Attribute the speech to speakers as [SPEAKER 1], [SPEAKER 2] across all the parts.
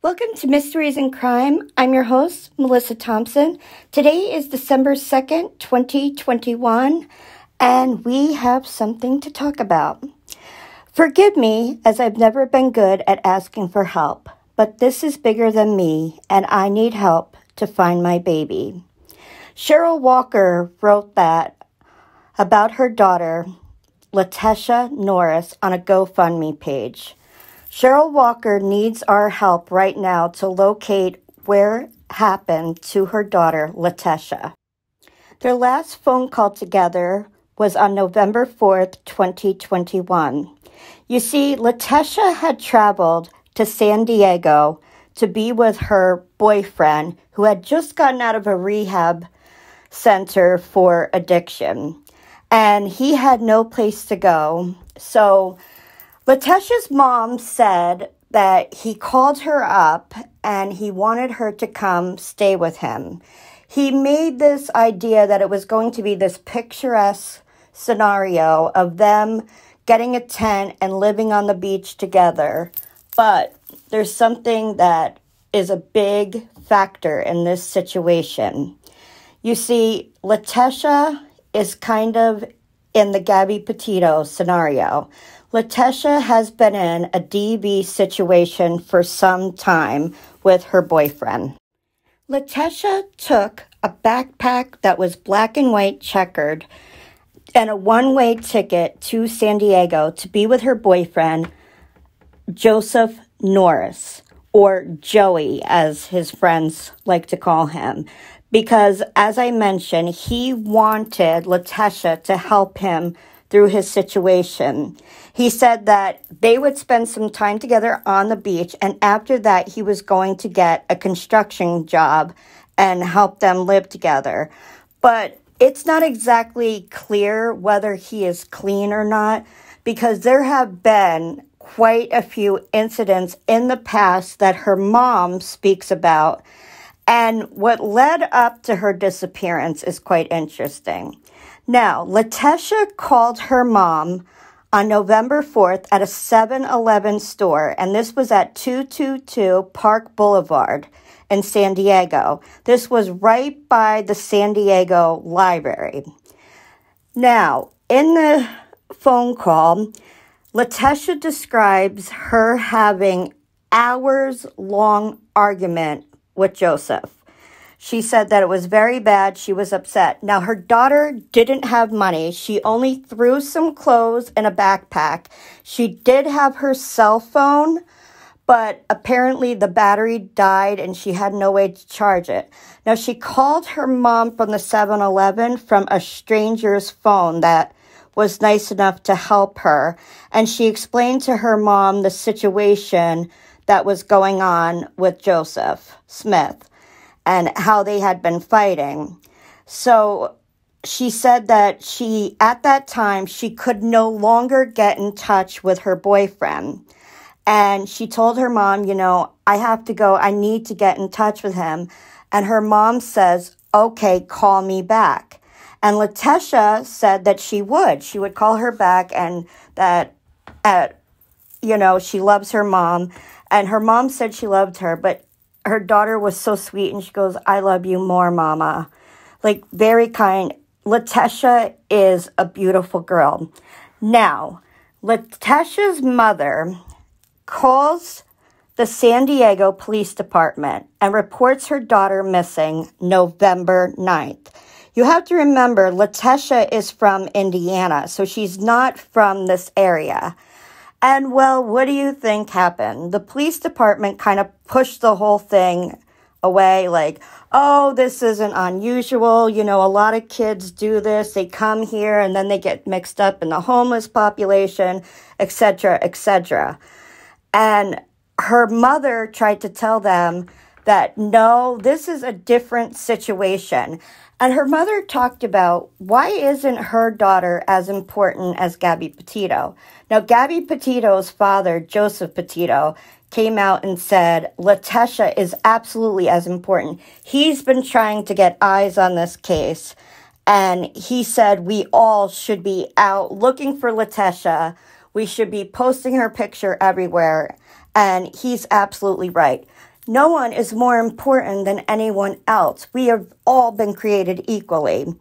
[SPEAKER 1] Welcome to Mysteries and Crime. I'm your host, Melissa Thompson. Today is December 2nd, 2021, and we have something to talk about. Forgive me, as I've never been good at asking for help, but this is bigger than me, and I need help to find my baby. Cheryl Walker wrote that about her daughter, Lateche Norris, on a GoFundMe page. Cheryl Walker needs our help right now to locate where happened to her daughter, Leticia. Their last phone call together was on November 4th, 2021. You see, Leticia had traveled to San Diego to be with her boyfriend, who had just gotten out of a rehab center for addiction, and he had no place to go. So Leticia's mom said that he called her up and he wanted her to come stay with him. He made this idea that it was going to be this picturesque scenario of them getting a tent and living on the beach together. But there's something that is a big factor in this situation. You see, Leticia is kind of in the Gabby Petito scenario. Leticia has been in a DV situation for some time with her boyfriend. Leticia took a backpack that was black and white checkered and a one-way ticket to San Diego to be with her boyfriend, Joseph Norris, or Joey, as his friends like to call him. Because, as I mentioned, he wanted Leticia to help him through his situation. He said that they would spend some time together on the beach, and after that, he was going to get a construction job and help them live together. But it's not exactly clear whether he is clean or not, because there have been quite a few incidents in the past that her mom speaks about. And what led up to her disappearance is quite interesting. Now, Leticia called her mom on November 4th at a 7-Eleven store, and this was at 222 Park Boulevard in San Diego. This was right by the San Diego Library. Now, in the phone call, Leticia describes her having hours-long argument with Joseph. She said that it was very bad. She was upset. Now, her daughter didn't have money. She only threw some clothes in a backpack. She did have her cell phone, but apparently the battery died and she had no way to charge it. Now, she called her mom from the 7-Eleven from a stranger's phone that was nice enough to help her. And she explained to her mom the situation that was going on with Joseph Smith and how they had been fighting. So she said that at that time, she could no longer get in touch with her boyfriend. And she told her mom, I have to go. I need to get in touch with him. And her mom says, okay, call me back. And Leticia said that she would call her back, and that, she loves her mom. And her mom said she loved her, but her daughter was so sweet, and she goes, I love you more, Mama. Like, very kind. Leticia is a beautiful girl. Now, Leticia's mother calls the San Diego Police Department and reports her daughter missing November 9th. You have to remember, Leticia is from Indiana, so she's not from this area. And, well, what do you think happened? The police department kind of pushed the whole thing away, like, oh, this isn't unusual. A lot of kids do this. They come here and then they get mixed up in the homeless population, etc., etc. And her mother tried to tell them that, no, this is a different situation. And her mother talked about, why isn't her daughter as important as Gabby Petito? Now, Gabby Petito's father, Joseph Petito, came out and said, Leticia is absolutely as important. He's been trying to get eyes on this case. And he said we all should be out looking for Leticia. We should be posting her picture everywhere. And he's absolutely right. No one is more important than anyone else. We have all been created equally.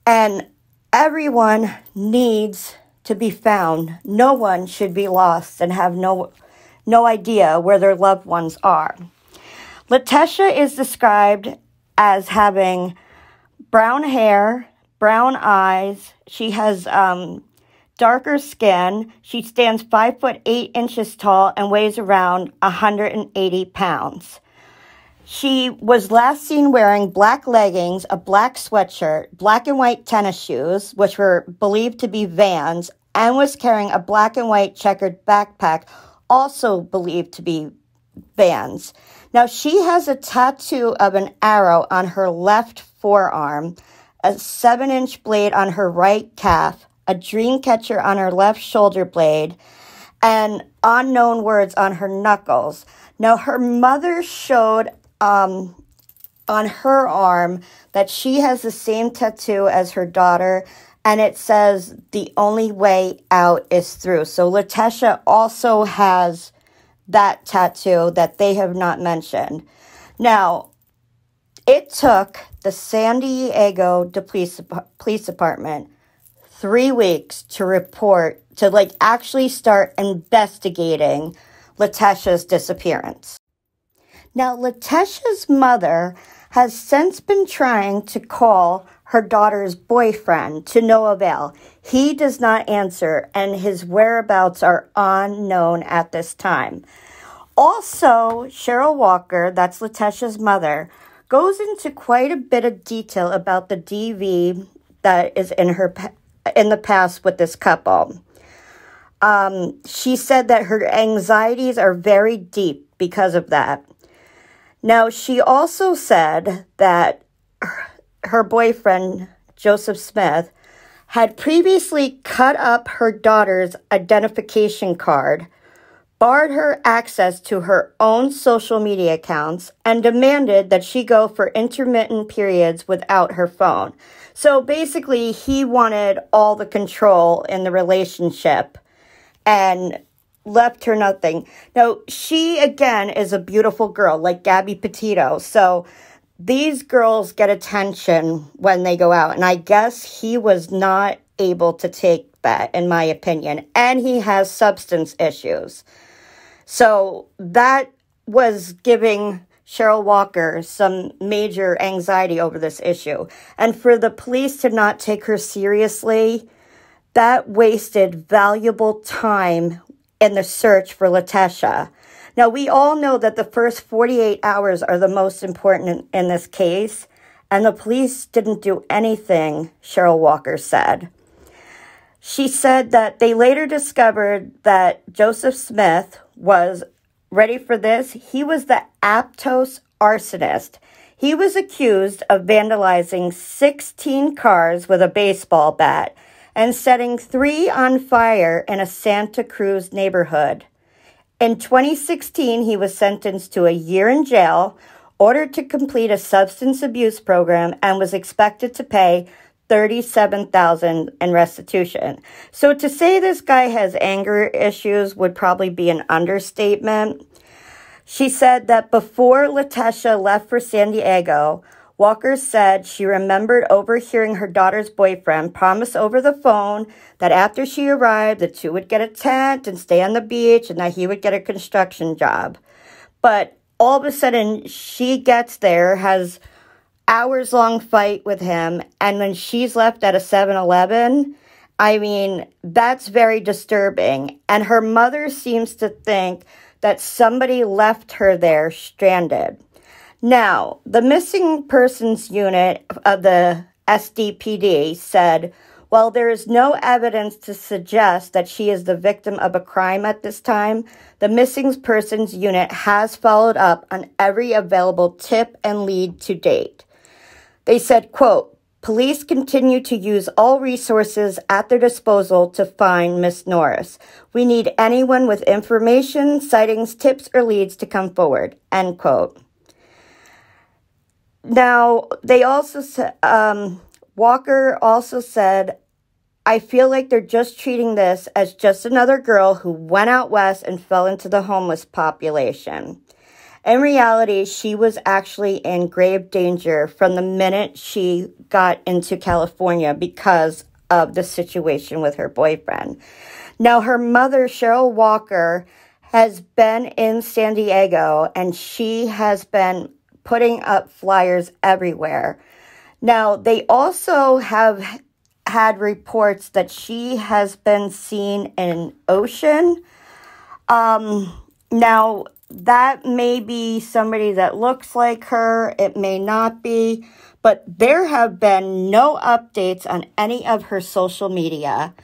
[SPEAKER 1] And everyone needs to be found. No one should be lost and have no idea where their loved ones are. Leticia is described as having brown hair, brown eyes. She has darker skin. She stands 5'8" tall and weighs around 180 pounds. She was last seen wearing black leggings, a black sweatshirt, black and white tennis shoes, which were believed to be Vans, and was carrying a black and white checkered backpack, also believed to be Vans. Now, she has a tattoo of an arrow on her left forearm, a 7-inch blade on her right calf, a dream catcher on her left shoulder blade, and unknown words on her knuckles. Now, her mother showed on her arm that she has the same tattoo as her daughter, and it says, "The only way out is through." So Leticia also has that tattoo that they have not mentioned. Now, it took the San Diego police department 3 weeks to actually start investigating Leticia's disappearance. Now, Leticia's mother has since been trying to call her daughter's boyfriend to no avail. He does not answer, and his whereabouts are unknown at this time. Also, Cheryl Walker, that's Leticia's mother, goes into quite a bit of detail about the DV that is in the past with this couple. She said that her anxieties are very deep because of that. Now, she also said that her boyfriend, Joseph Smith, had previously cut up her daughter's identification card, barred her access to her own social media accounts, and demanded that she go for intermittent periods without her phone. So basically, he wanted all the control in the relationship and left her nothing. Now, she, again, is a beautiful girl, like Gabby Petito. So these girls get attention when they go out. And I guess he was not able to take that, in my opinion. And he has substance issues. So that was giving Cheryl Walker some major anxiety over this issue. And for the police to not take her seriously, that wasted valuable time in the search for Leticia. Now, we all know that the first 48 hours are the most important in this case, and the police didn't do anything, Cheryl Walker said. She said that they later discovered that Joseph Smith was, ready for this, he was the Aptos arsonist. He was accused of vandalizing 16 cars with a baseball bat and setting 3 on fire in a Santa Cruz neighborhood. In 2016, he was sentenced to a year in jail, ordered to complete a substance abuse program, and was expected to pay $37,000 in restitution. So to say this guy has anger issues would probably be an understatement. She said that before Leticia left for San Diego, Walker said she remembered overhearing her daughter's boyfriend promise over the phone that after she arrived, the two would get a tent and stay on the beach and that he would get a construction job. But all of a sudden, she gets there, has hours-long fight with him, and when she's left at a 7-Eleven, I mean, that's very disturbing. And her mother seems to think that somebody left her there stranded. Now, the missing persons unit of the SDPD said, while there is no evidence to suggest that she is the victim of a crime at this time, the missing persons unit has followed up on every available tip and lead to date. They said, quote, "Police continue to use all resources at their disposal to find Miss Norris. We need anyone with information, sightings, tips, or leads to come forward," end quote. Now, they also said, Walker also said, "I feel like they're just treating this as just another girl who went out west and fell into the homeless population." In reality, she was actually in grave danger from the minute she got into California because of the situation with her boyfriend. Now, her mother, Cheryl Walker, has been in San Diego, and she has been putting up flyers everywhere. Now, they also have had reports that she has been seen in Ocean. Now, that may be somebody that looks like her. It may not be. But there have been no updates on any of her social media.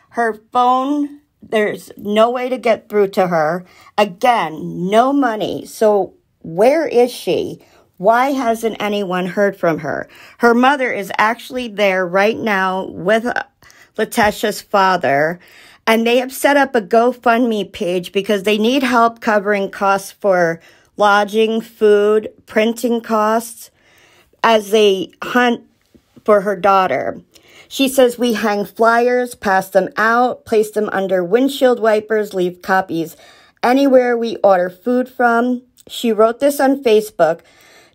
[SPEAKER 1] Her phone, there's no way to get through to her. Again, no money. So where is she? Why hasn't anyone heard from her? Her mother is actually there right now with Leticia's father, and they have set up a GoFundMe page because they need help covering costs for lodging, food, printing costs as they hunt for her daughter. She says, we hang flyers, pass them out, place them under windshield wipers, leave copies anywhere we order food from. She wrote this on Facebook,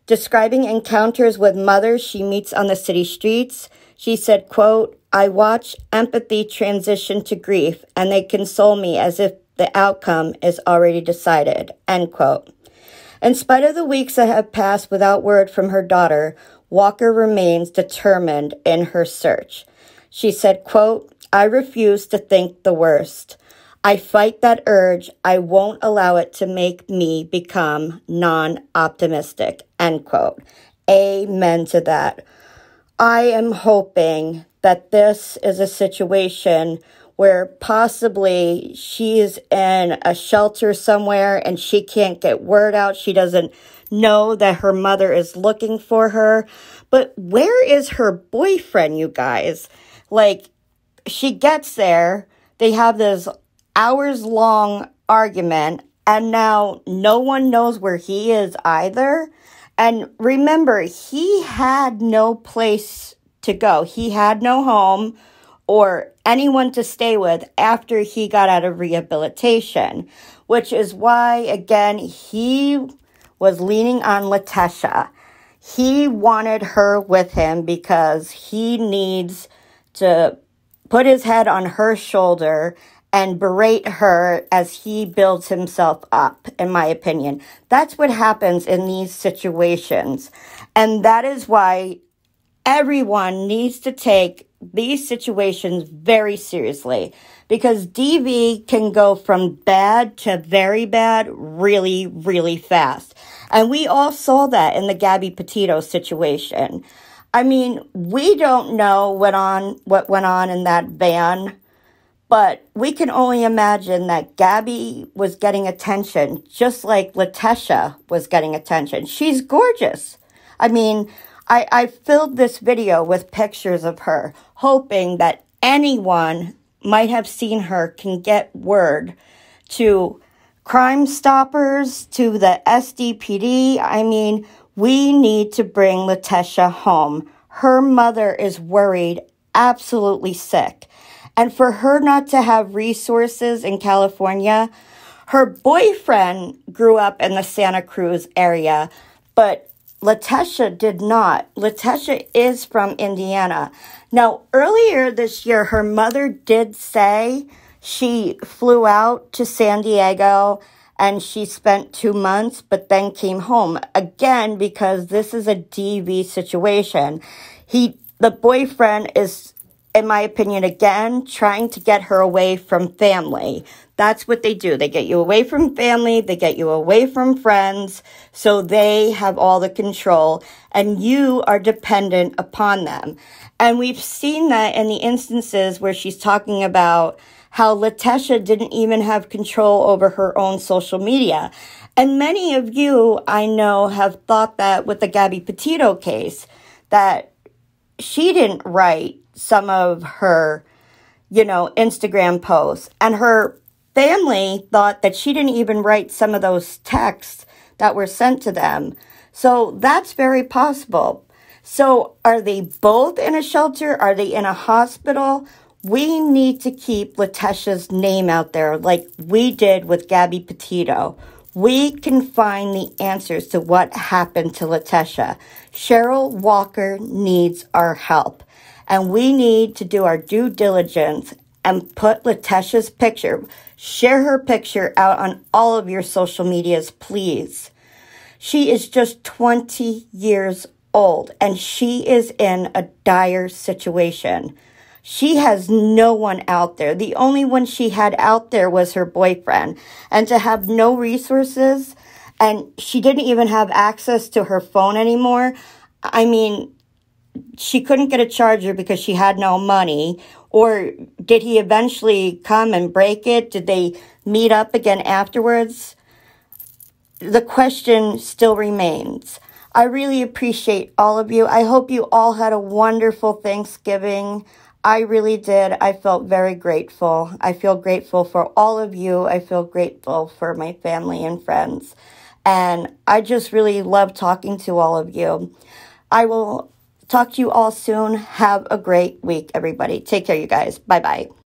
[SPEAKER 1] describing encounters with mothers she meets on the city streets. She said, quote, I watch empathy transition to grief, and they console me as if the outcome is already decided, end quote. In spite of the weeks that have passed without word from her daughter, Walker remains determined in her search. She said, quote, I refuse to think the worst. I fight that urge. I won't allow it to make me become non-optimistic, end quote. Amen to that. I am hoping that this is a situation where possibly she is in a shelter somewhere and she can't get word out. She doesn't know that her mother is looking for her. But where is her boyfriend, you guys? Like, she gets there, they have this hours-long argument, and now no one knows where he is either. And remember, he had no place to go. He had no home or anyone to stay with after he got out of rehabilitation, which is why, again, he was leaning on Leticia. He wanted her with him because he needs to put his head on her shoulder and berate her as he builds himself up, in my opinion. That's what happens in these situations. And that is why everyone needs to take these situations very seriously, because DV can go from bad to very bad really, really fast. And we all saw that in the Gabby Petito situation. I mean, we don't know what went on in that van, but we can only imagine that Gabby was getting attention just like Leticia was getting attention. She's gorgeous. I mean, I filled this video with pictures of her, hoping that anyone might have seen her can get word to Crime Stoppers, to the SDPD. I mean, we need to bring Leticia home. Her mother is worried, absolutely sick. And for her not to have resources in California, her boyfriend grew up in the Santa Cruz area, but Leticia did not. Leticia is from Indiana. Now, earlier this year, her mother did say she flew out to San Diego and she spent 2 months, but then came home. Again, because this is a DV situation. The boyfriend is, in my opinion, again, trying to get her away from family. That's what they do. They get you away from family. They get you away from friends. So they have all the control and you are dependent upon them. And we've seen that in the instances where she's talking about how Leticia didn't even have control over her own social media. And many of you, I know, have thought that with the Gabby Petito case, that she didn't write some of her, Instagram posts. And her family thought that she didn't even write some of those texts that were sent to them. So that's very possible. So are they both in a shelter? Are they in a hospital? We need to keep Leticia's name out there like we did with Gabby Petito. We can find the answers to what happened to Latecia. Cheryl Walker needs our help, and we need to do our due diligence and put Leticia's picture, share her picture out on all of your social medias, please. She is just 20 years old, and she is in a dire situation. She has no one out there. The only one she had out there was her boyfriend. And to have no resources, and she didn't even have access to her phone anymore. I mean, she couldn't get a charger because she had no money. Or did he eventually come and break it? Did they meet up again afterwards? The question still remains. I really appreciate all of you. I hope you all had a wonderful Thanksgiving. I really did. I felt very grateful. I feel grateful for all of you. I feel grateful for my family and friends. And I just really love talking to all of you. I will talk to you all soon. Have a great week, everybody. Take care, you guys. Bye-bye.